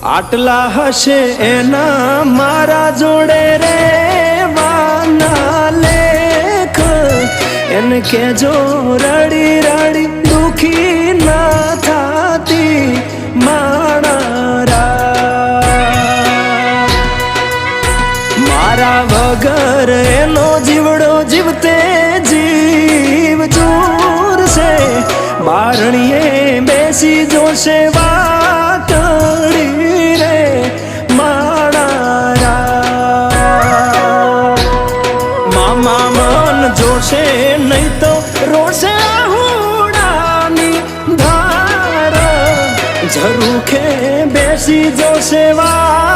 આટલા હશે એના મારા જોડે રે વાના લેખ એને કેજો રડી રડી દુખી ના થાતી માણા મારા વગર એનો જીવડો જીવતે જીવ જોરશે બારણીએ બેસી જોશે વાતડી રે માણા મામા મન જોશે નહીં તો રોશે હુડાની ધાર ઝરૂખે બેસી જોશે વા